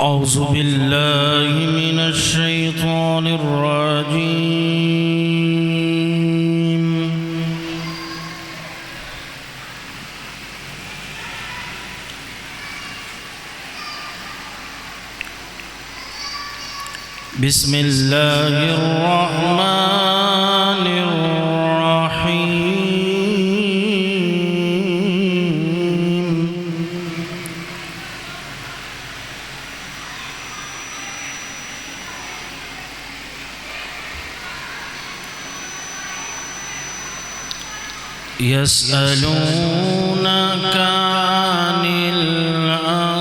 أعوذ بالله من الشيطان الرجيم. بسم الله الرحمن الرحيم. يسألونك عن الأنفال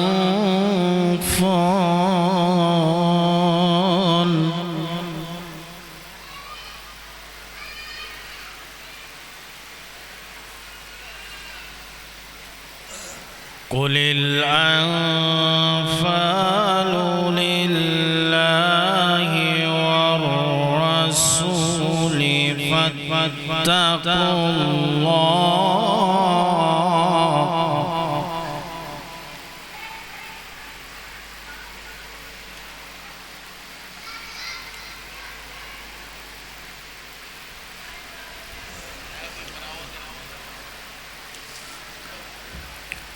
قل الأنفال لله والرسول فاتقوا الله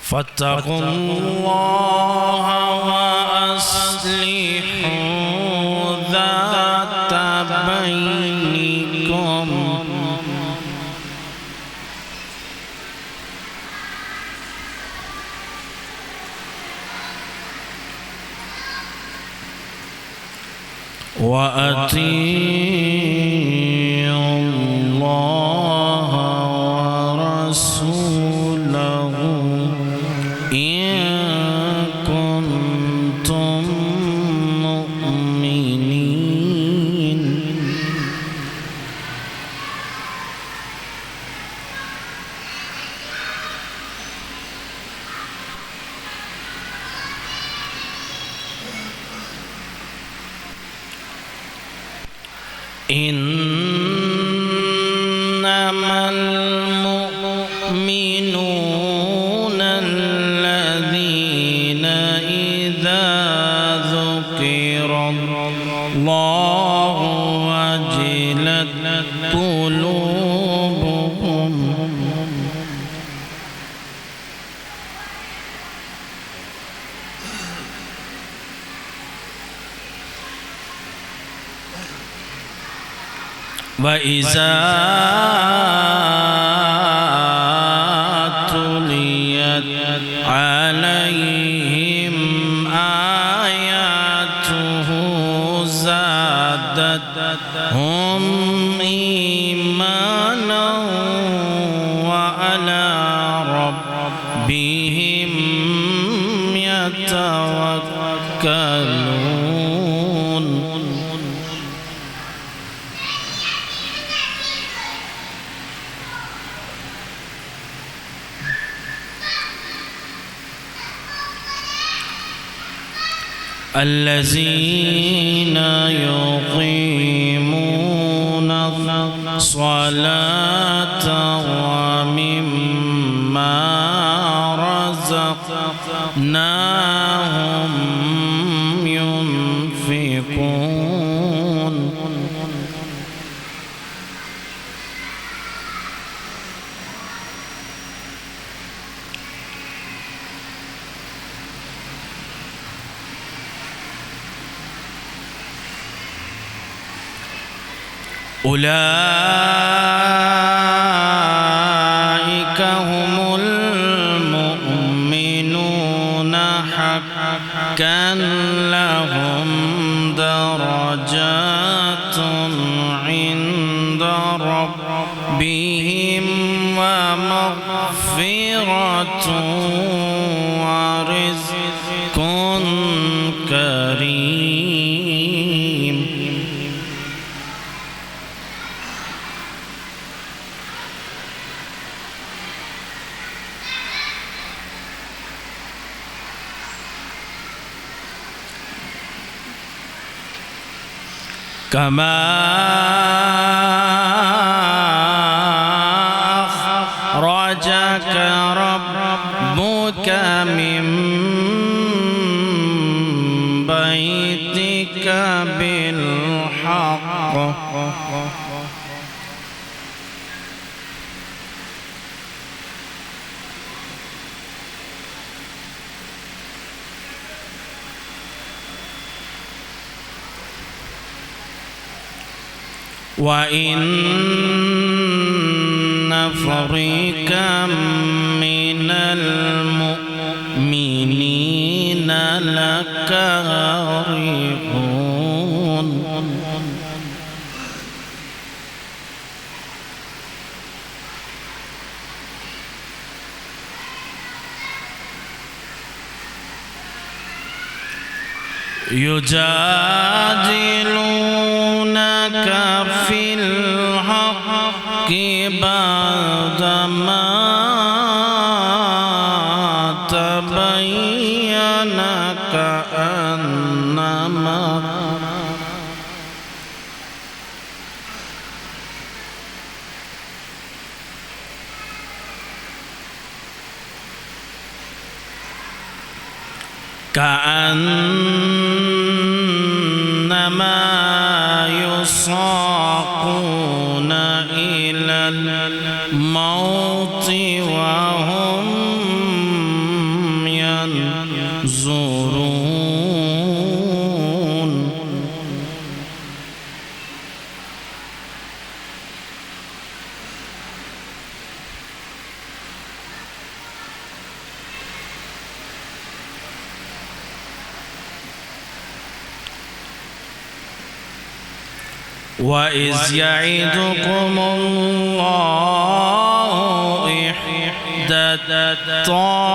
فاتقوا الله وأصلحوا ذات بينكم وأطيعوا الله ورسوله إن كنتم مؤمنين. إنما المؤمنون الذين إذا ذكر الله وجلت قلوبهم وإذا تليت عليهم آياته زادتهم إيمانا وعلى ربهم يتوكلون. الذين يقيمون الصلاة ومما رزقناهم ينفقون. أولئك هم المؤمنون حقا لهم درجات عند ربهم ومغفرة ورزق كريم. كما أخرجك ربك من وإن فريقا من المؤمنين لكارهون يجادلونك في الحق بعدما تبين كأنما يساقون إلى الموت وهم ينظرون وإذ يعدكم الله إحدى الطائفتين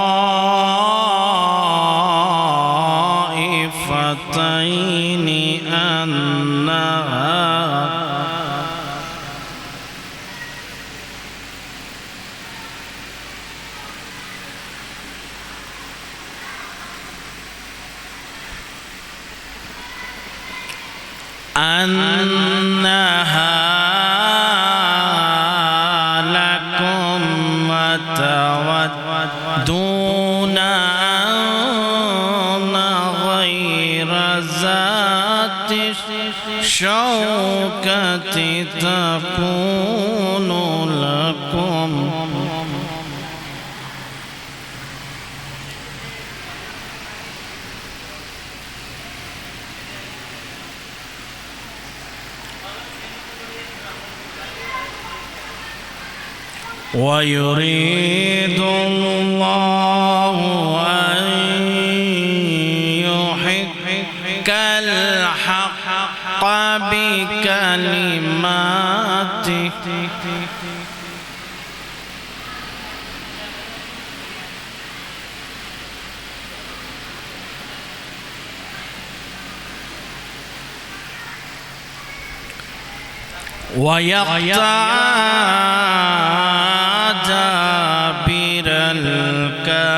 أنها لكم وتودون أن غير ذات الشوكة تكون لكم ويريد الله أن يحق الحق بكلماته ويقطع دابر الكافرين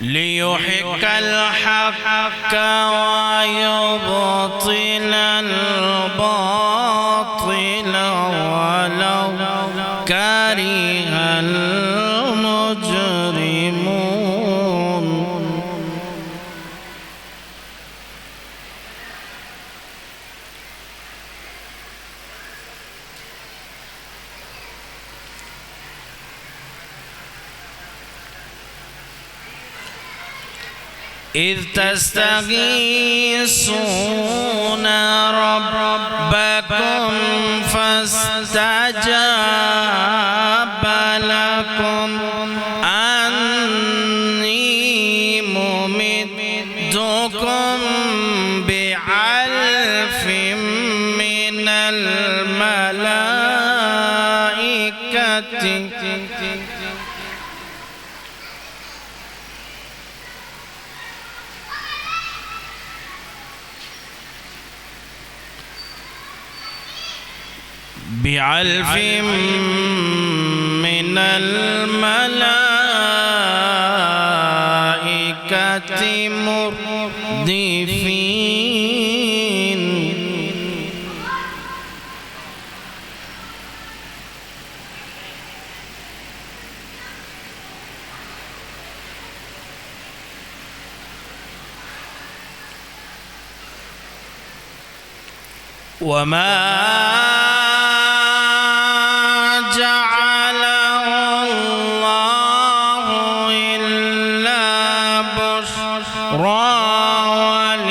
ليحق الحق ويبطل الباطل ولو كره المجرمون إذ تستغيثون ربكم فاستجاب لكم أني ممدكم ب1000 من الملائكة ب1000 من الملائكة مردفين وما جعله الله إلا بشرى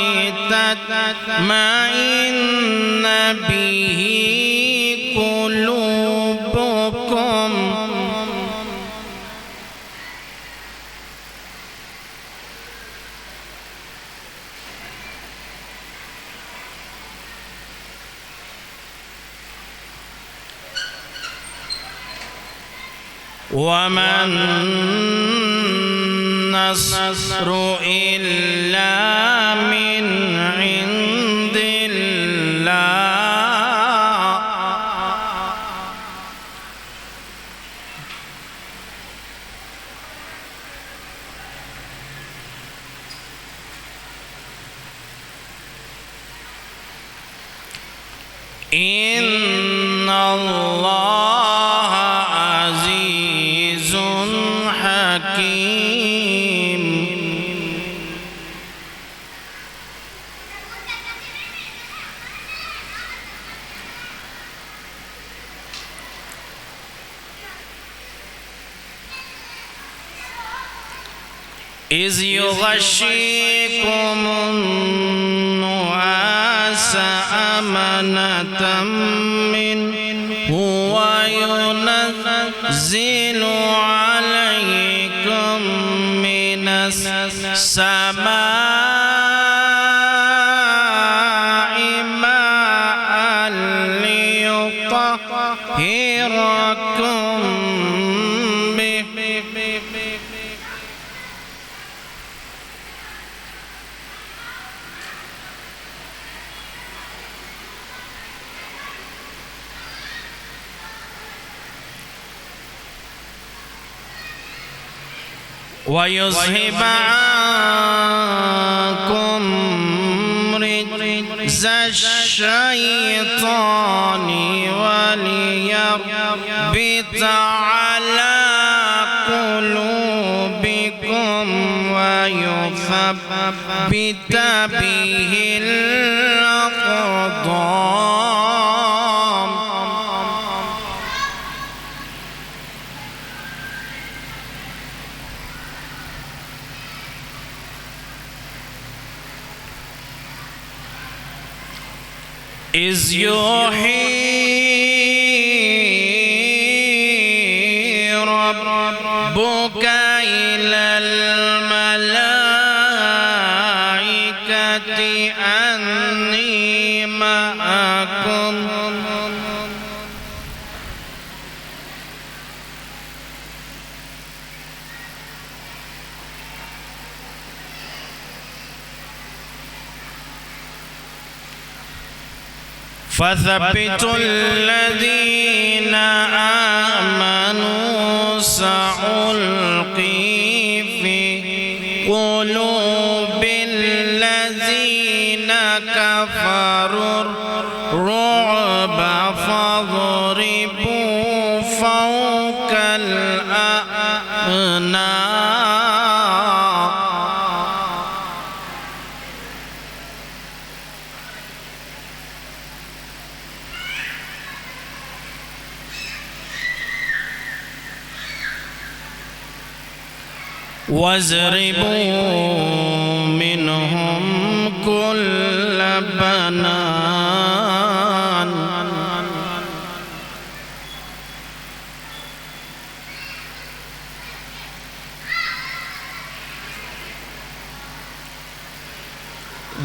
ولتطمئن به قلوبكم وما النصر إلا من عند الله إن الله عزيز حكيم إذ يغشيكم النعاس أمنة منه وينزل عليكم من السماء ماء ليطهركم به ويذهب عنكم رجز الشيطان وليربط على قلوبكم ويثبت به الأقدام إذ يوحي ربك إلى الملائكة أني معكم فثبتوا الذين آمنوا سألقي في قلوب الذين كفروا الرعب فاضربوا فوق الأعناق واضربوا منهم كل بنان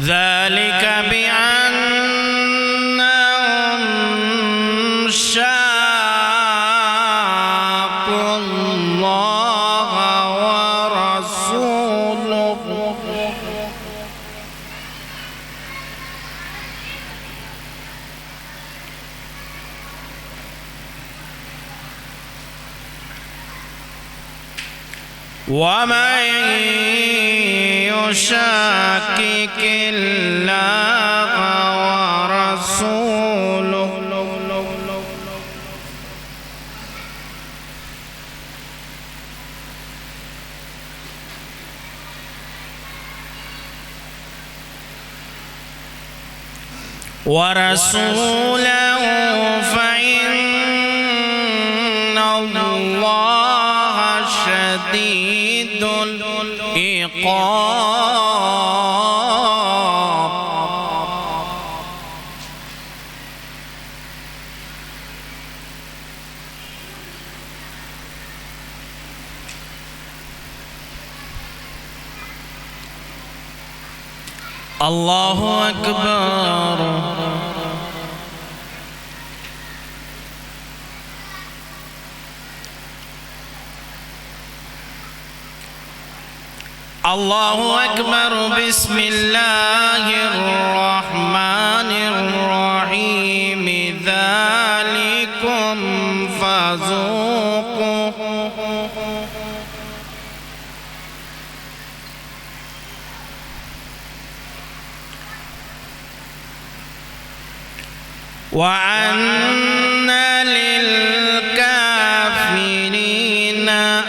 ذلك بأنهم شاقوا الله ورسوله ومن يشاكك الله ورسوله ورسوله فإن الله شديد العقاب. الله أكبر. الله أكبر. بسم الله الرحمن الرحيم. ذلكم فذوقوه وأن للكافرين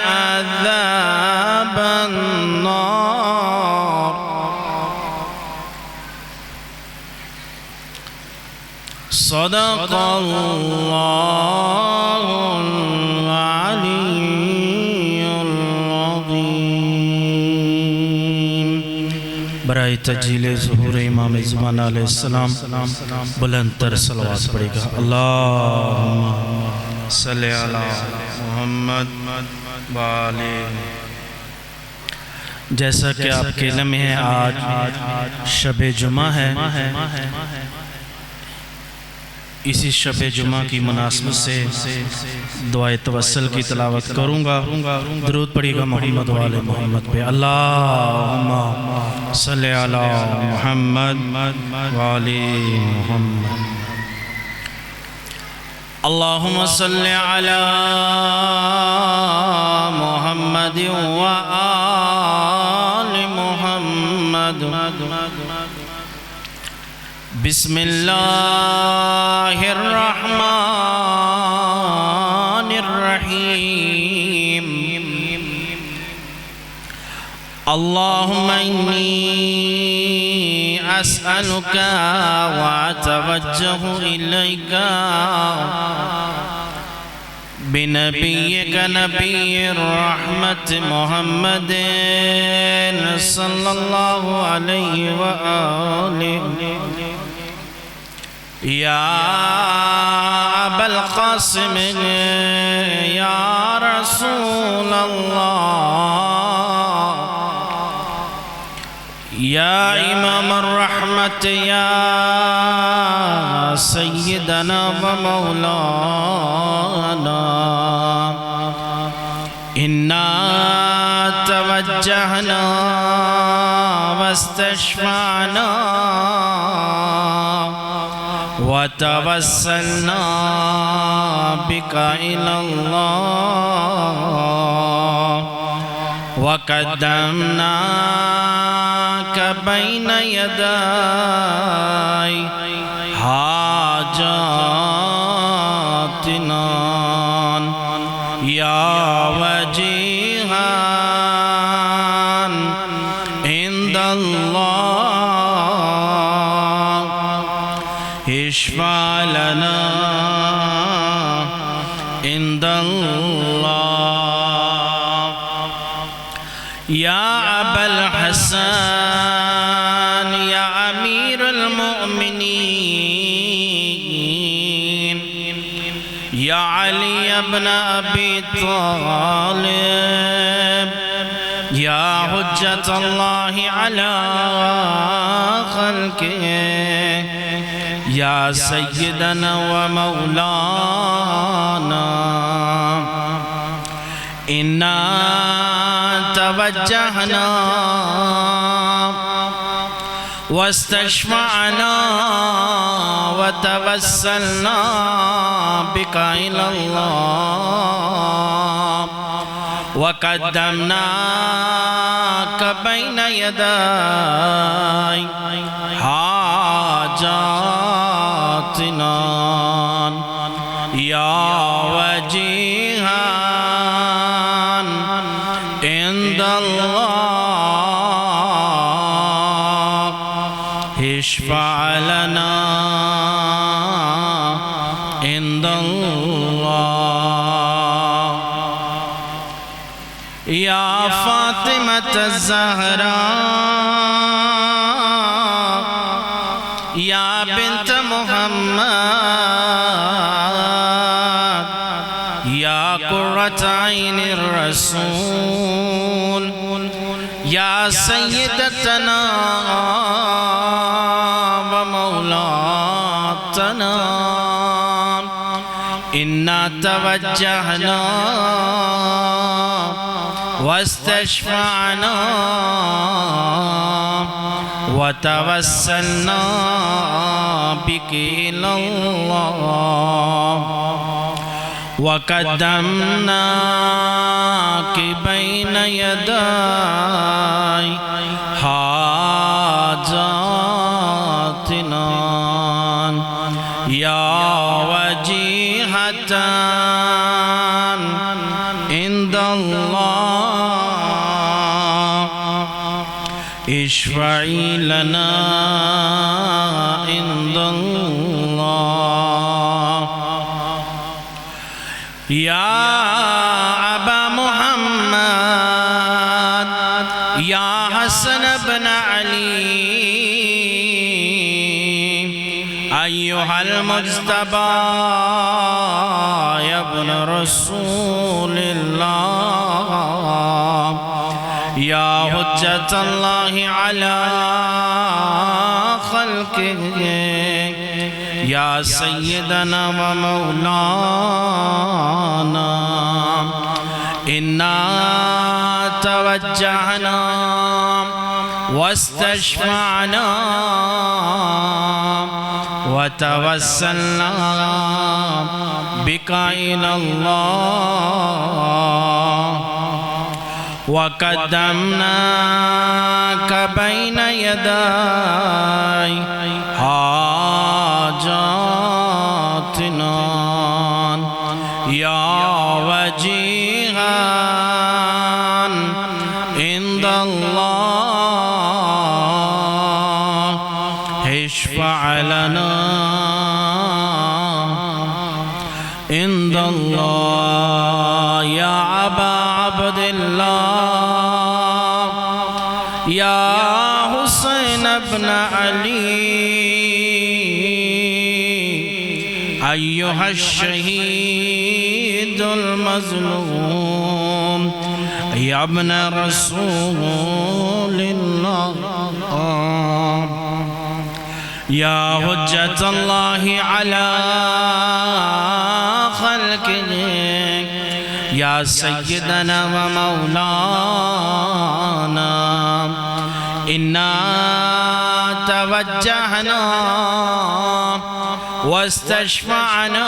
عذاب النار. صدق الله العلي العظيم. برائے تجلیل ظہور امام زمان علیہ السلام بلند تر صلوات پڑھے گا. اللہم صلی علی محمد والے. جیسا کہ آپ کے علم ہے آج شب جمعہ ہے. اسی شب جمعہ کی مناسبت سے دعائے توسل کی تلاوت کروں گا. درود پڑھیے گا محمد والے محمد پہ. اللہم صلی علی محمد والے محمد. اللہم صلی علی محمد وآل محمد. بسم اللہ الرحمن الرحیم. اللہم انی اسألک واتوجہ الیک بنبیک نبی الرحمت محمد صلی اللہ علیہ وآلہ. یا ابا القاسم یا رسول اللہ. یا امام الرحمت یا سیدنا و مولانا. انا توجہنا واستشفعنا وتوسلنا بك إلى الله وقدمناك بين يدي حاجاتنا يا وجيها عند الله. اشفع لنا عند الله. يا أبا الحسن يا أمير المؤمنين يا علي بن أبي طالب يا حجة الله على خلقه يا سيدنا ومولانا. إنا توجهنا واستشفعنا وتوسلنا بك إلى الله وقدمناك بين يدي حاجاتنا يا وجيها عند الله. اشفع لنا या फातिमत ज़हरा या बिन्त मुहम्मद या कुर्रत ऐनिर रसूल या सय्यदतना व मौलातना इन्ना तवज्जहना वस्तशफ़अना वतवस्सलना बिकी इलल्लाह वक़द्दमनाकि बैन यदाय हाजातिना या वजीहतन इंदल्लाह इश्फ़ई लना इंदल्लाह या अबा मुहम्मद या हसन बिन अली अय्युहल मुज्तबा या इब्न रसूलिल्लाह या हुज्जतल्लाहि अला खल्क़िही या सय्यदना व मौलाना इन्ना तवज्जहना वस्तशफ़अना वतवस्सलना बिका इलल्लाह वक़द्दमनाक बैन यदाय हाजातिना या वजीहन इंदल्लाह इश्फ़अ लना इंदल्लाह या अबा अब्दिल्लाह या हुसैन इब्न अली अय्युहश शहीदुल मज़लूम या इब्न रसूलिल्लाह या हुज्जतल्लाहि अला खल्क़िही या सय्यदना व मौलाना इन्ना तवज्जहना वस्तशफ़अना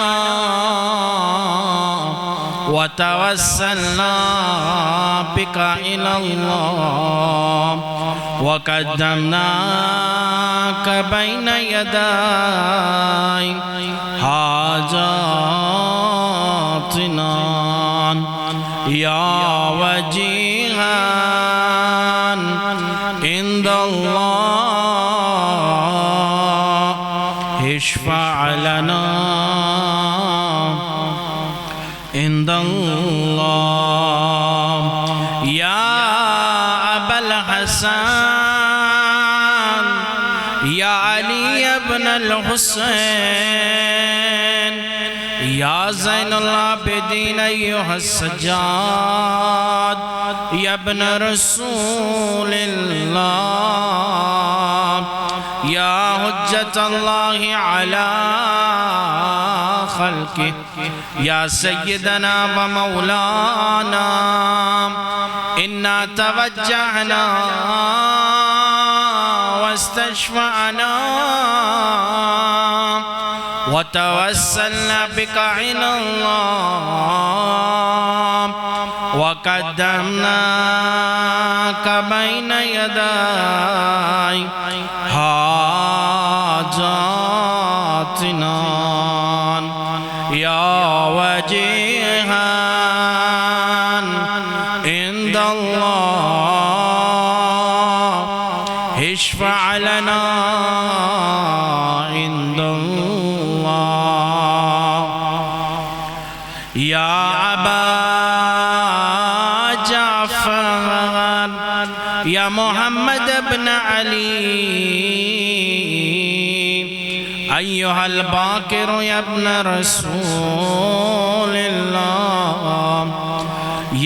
वतवस्सलना बिका इलल्लाह वक़द्दमनाक बैन यदाय हाजातिना या वजीहन इंदल्लाह इश्फ़अ लना इंदल्लाह या अबल हसन या अली इब्न अल हुसैन या ज़ैनुल आबिदीन अय्युहस सज्जाद या इब्न रसूलिल्लाह या हुज्जतल्लाहि अला खल्क़िही या सय्यदना व मौलाना इन्ना तवज्जहना वस्तशफ़अना वतवस्सलना बिका इलल्लाह वक़द्दमनाक बैन यदाय हाजातिना या वजीहन इंदल्लाह इश्फ़अ लना इंदल्लाह या अबा जाफ़र या मोहम्मद इब्न अली अय्युहल बाकिर या इब्न रसूलिल्लाह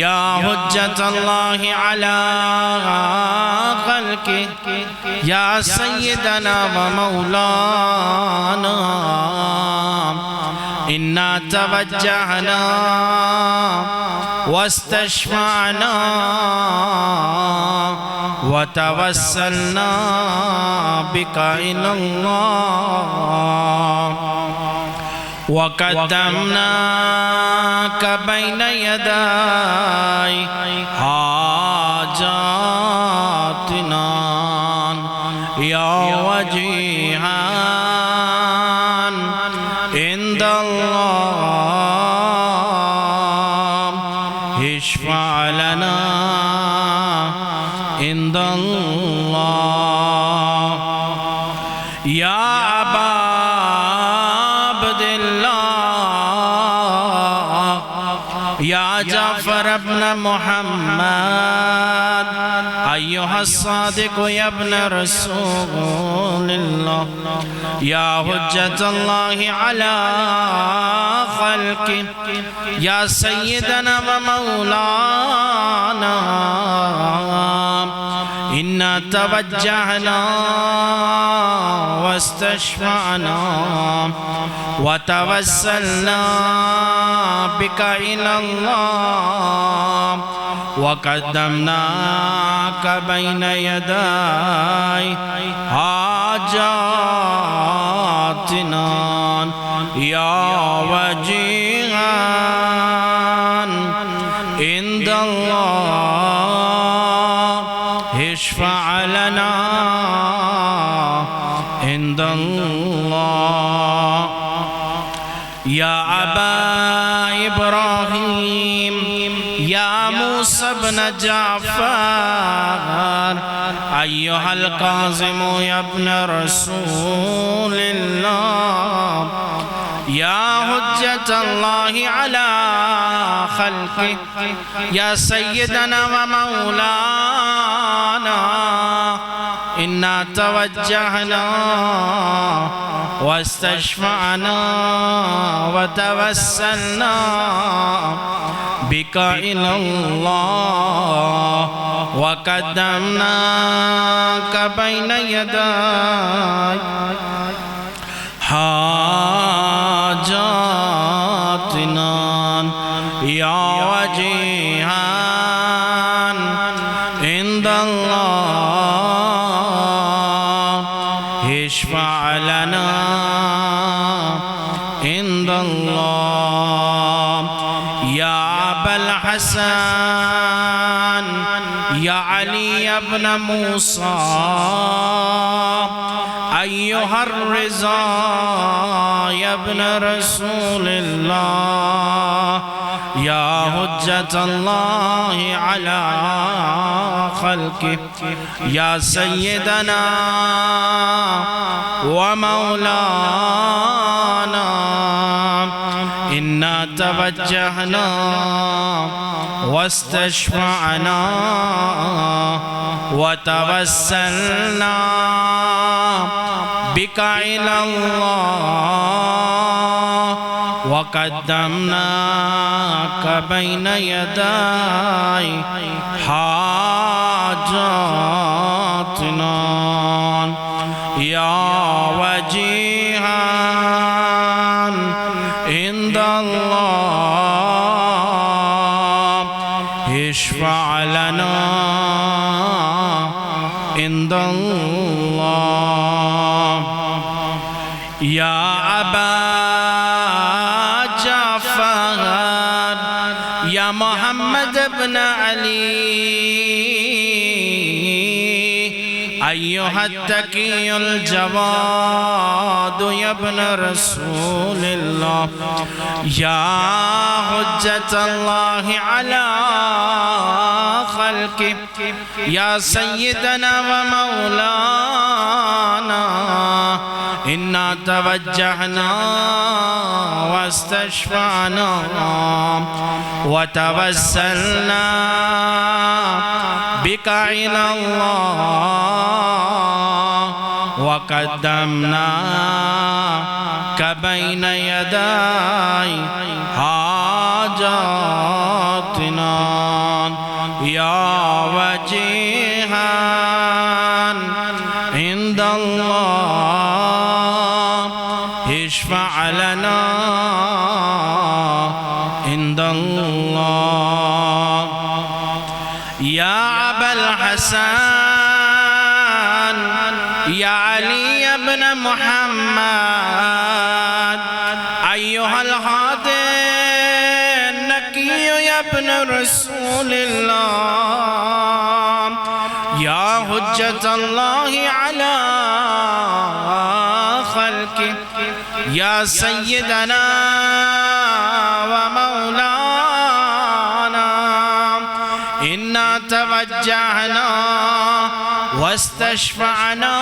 या हुज्जतल्लाहि अला खल्क़ि या सय्यदना व मौलाना इन्ना तवज्जहना वस्तशफअना व तवस्सलना बिका इलल्लाह वक़द्दमनाक बैन यदाय हाजातिना या वजीहान इंदल्लाह इश्फ़ा लना इंदल्लाह या अबा या जाफर इब्न मुहम्मद अय्युहा सादिक या इब्न रसूलिल्लाह या हुज्जतल्लाहि अला खल्क़ि या सय्यदना व मौलाना इन्ना तवज्जहना वस्तशफअना व तवस्सलना बिका इलल्लाह वक़द्दमनाक बैन यदाय हाजातिना या वजीहान इंदल्लाह इश्फ़ा लना इंदल्लाह या अबा इब्राहीम या मूसा इब्न जाफर अय्युहल काज़िम या इब्न रसूलिल्लाह या हुज्जतल्लाहि अला खल्क़ि या सय्यदना व मौलाना इन्ना तवज्जहना वस्तशफअना व तवस्सलना बिका इलल्लाह वक़द्दमनाक बैन यदाय हाजातिना या वजीहान इंदल्लाह इश्फ़ा लना इंदल्लाह या अबल हसन या अली इब्न मूसा अय्युहर रिज़ा या इब्न रसूलिल्लाह या हुज्जतल्लाहि अला खल्क़ि या सय्यदना व मौलाना इन्ना तवज्जहना वस्तशफअना व तवस्सलना बिका इलल्लाह वक़द्दमनाक बैन यदाय हाजातिना या वजीहान इंदल्लाह इश्फ़ा लना इंदल्लाह या अबा जाफर या मोहम्मद इब्न अली अय्युहत तक़ियुल जवाद या इब्न रसूलिल्लाह या हुज्जतल्लाहि अला खल्क़ि या सय्यदना व मौलाना इन्ना तवज्जहना वस्तशफअना व तवस्सलना بك إلى الله وقدمناك بين يدي حاجاتنا يا وجيها عند الله اشفع لنا عند الله يا أبا الحسن يا علي بن محمد أيها الهادي النقي يا ابن رسول الله يا حجة الله على خلقه يا سيدنا ومولانا إنا توجهنا واستشفعنا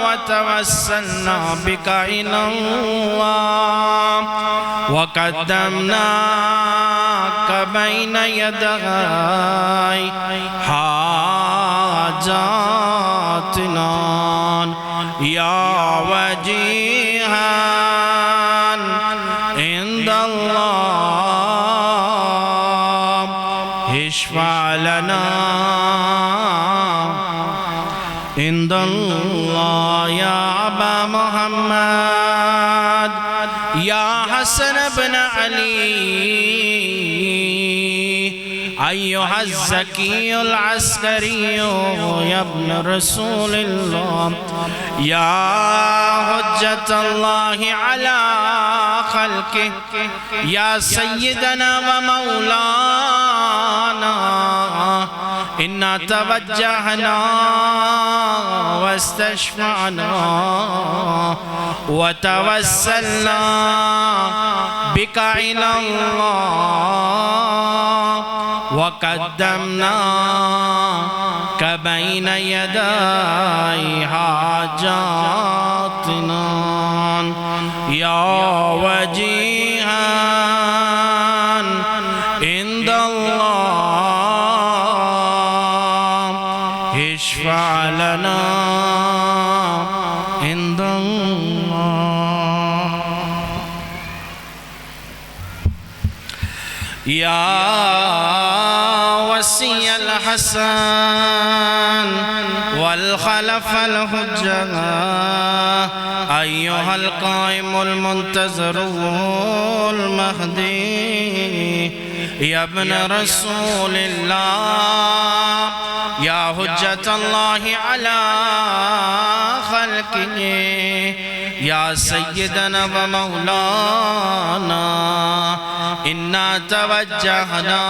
وتوسلنا بك إلى الله وقدمناك بين يدي حاجاتنا يا وجيها عند الله اشفع لنا عند الله يا أبا محمد يا حسن بن علي أيها الزكي العسكري يا ابن رسول الله يا حجة الله على خلقه يا سيدنا ومولانا إنا توجهنا واستشفعنا وتوسلنا بك إلى الله وقدمناك بين يدي حاجاتنا يا وجيها عند الله اشفع لنا عند الله يا وسي الحسن والخلف الحجة أيها القائم المنتظر المهدي يا ابن رسول الله يا حجة الله على خلقه يا سيدنا ومولانا إنا توجهنا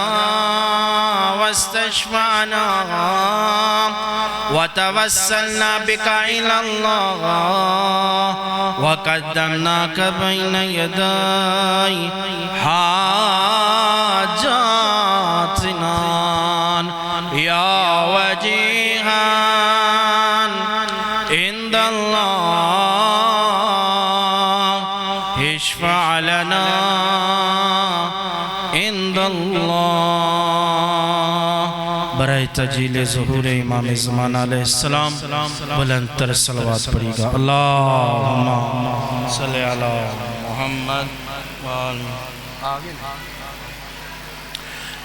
واستشفعنا وتوسلنا بك إلى الله وقدمناك بين يدي حاجاتنا يا وجيها عند الله اشفع لنا عند الله برائے تجلیل ظہور امام زمان علیہ السلام بلند تر صلوات پڑھی گا اللہم صلی علی محمد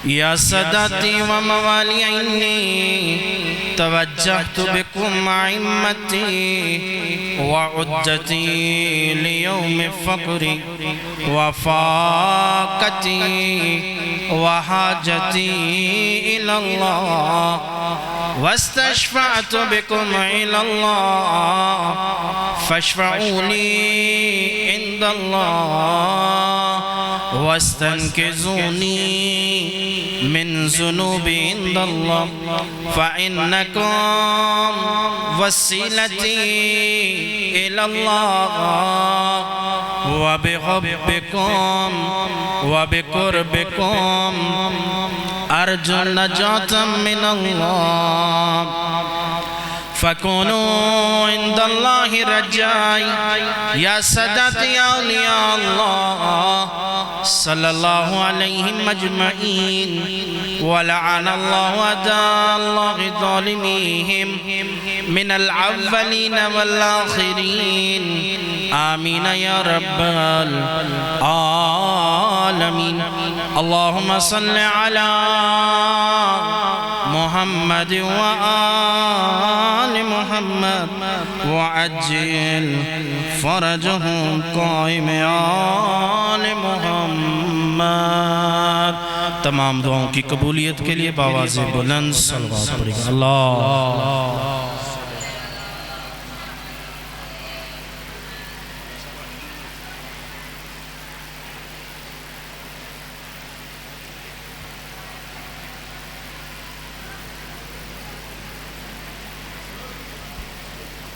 یا ساداتی و موالی انی توجہت بكم عمتي وعدتي ليوم فقري وفاقتي وحاجتي إلى الله واستشفعت بكم إلى الله فاشفعوا لي عند الله واستنقذوني من ذنوبي عند الله فإنكم وسيلتي إلى الله وبحبكم وبقربكم أرجو النجاة من الله فكونوا عند الله رجاء يا سادات يا أولياء الله صلى الله عليهم أجمعين ولعن الله أعداء الله ظالميهم من الأولين والآخرين آمين يا رب العالمين اللهم صل على محمد وآل محمد وعجل فرجهم قائم آل محمد तमाम दुआओं की कबूलियत के लिए बावाज़ बुलंद सलवात पढ़ेगा अल्लाह